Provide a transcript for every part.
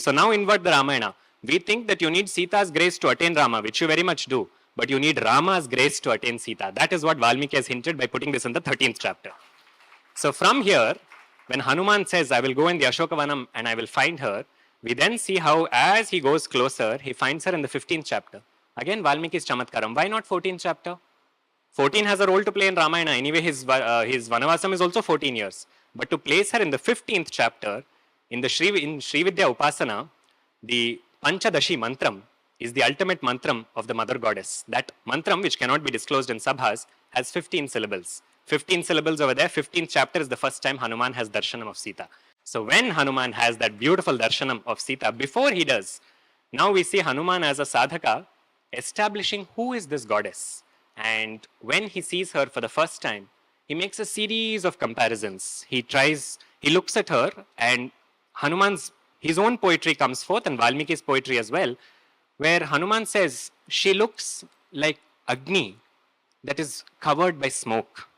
So now invert the Ramayana. We think that you need Sita's grace to attain Rama, which you very much do. But you need Rama's grace to attain Sita. That is what Valmiki has hinted by putting this in the 13th chapter. So from here, when Hanuman says, I will go in the Ashoka Vanam and I will find her, we then see how as he goes closer, he finds her in the 15th chapter. Again, Valmiki's Chamatkaram. Why not 14th chapter? 14 has a role to play in Ramayana. Anyway, his Vanavasam is also 14 years. But to place her in the 15th chapter, in Srividya Upasana, the Panchadashi mantram is the ultimate mantram of the mother goddess. That mantram, which cannot be disclosed in sabhas, has 15 syllables. 15 syllables over there. 15th chapter is the first time Hanuman has darshanam of Sita. So when Hanuman has that beautiful darshanam of Sita, before he does, now we see Hanuman as a sadhaka establishing who is this goddess. And when he sees her for the first time, he makes a series of comparisons. He looks at her, and his own poetry comes forth, and Valmiki's poetry as well, where Hanuman says, she looks like Agni that is covered by smoke.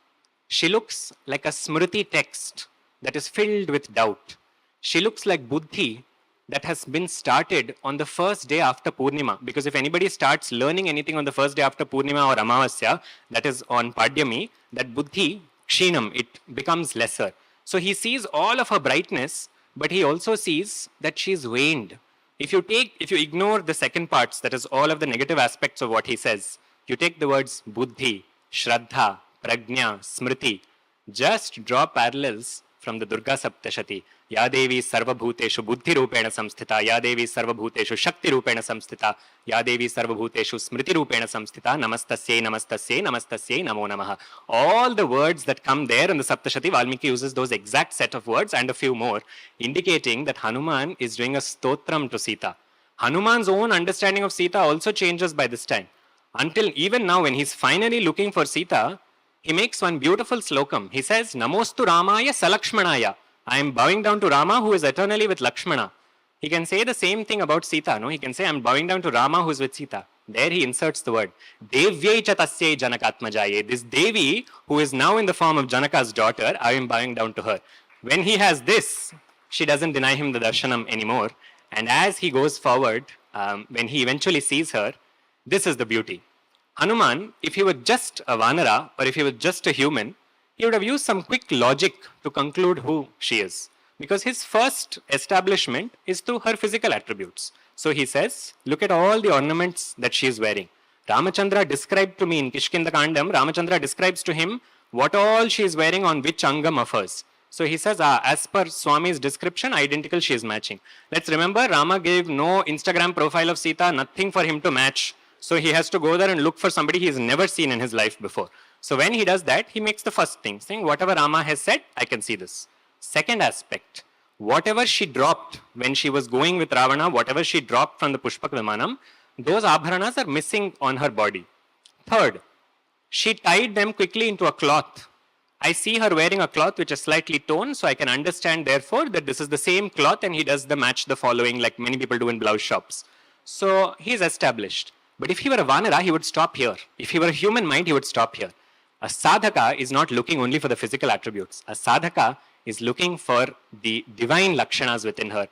She looks like a Smriti text that is filled with doubt. She looks like Buddhi that has been started on the first day after Purnima. Because if anybody starts learning anything on the first day after Purnima or Amavasya, that is on Padyami, that Buddhi, Kshinam, it becomes lesser. So he sees all of her brightness, but he also sees that she is waned. If you ignore the second parts, that is all of the negative aspects of what he says, you take the words Buddhi, Shraddha, Prajna, Smriti, just draw parallels from the Durga Saptashati. Ya Devi Sarva Bhuteshu Buddhi Rupena Samsthita, Ya Devi Sarva Bhuteshu Shakti Rupena Samsthita, Ya Devi Sarva Bhuteshu Smriti Rupena Samsthita, Namastasye, Namastasye, Namastasye, Namo Namaha. All the words that come there in the Saptashati, Valmiki uses those exact set of words and a few more, indicating that Hanuman is doing a stotram to Sita. Hanuman's own understanding of Sita also changes by this time. Until even now, when he's finally looking for Sita, he makes one beautiful slokam. He says, Namostu Ramaya Salakshmanaya. I am bowing down to Rama who is eternally with Lakshmana. He can say the same thing about Sita. No, he can say, I am bowing down to Rama who is with Sita. There he inserts the word. Devyai chatasye Janakatmajaye. This Devi, who is now in the form of Janaka's daughter, I am bowing down to her. When he has this, she doesn't deny him the darshanam anymore. And as he goes forward, when he eventually sees her, this is the beauty. Hanuman, if he were just a Vanara or if he were just a human, he would have used some quick logic to conclude who she is. Because his first establishment is through her physical attributes. So he says, look at all the ornaments that she is wearing. Ramachandra described to me in Kishkinda Kandam, Ramachandra describes to him what all she is wearing on which angam of hers. So he says, as per Swami's description, identical she is matching. Let's remember, Rama gave no Instagram profile of Sita, nothing for him to match. So he has to go there and look for somebody he has never seen in his life before. So when he does that, he makes the first thing, saying, whatever Rama has said, I can see this. Second aspect, whatever she dropped when she was going with Ravana, whatever she dropped from the Pushpak Vimanam, those abharanas are missing on her body. Third, she tied them quickly into a cloth. I see her wearing a cloth which is slightly torn, so I can understand therefore that this is the same cloth, and he does the match the following like many people do in blouse shops. So he is established. But if he were a Vanara, he would stop here. If he were a human mind, he would stop here. A sadhaka is not looking only for the physical attributes. A sadhaka is looking for the divine lakshanas within her.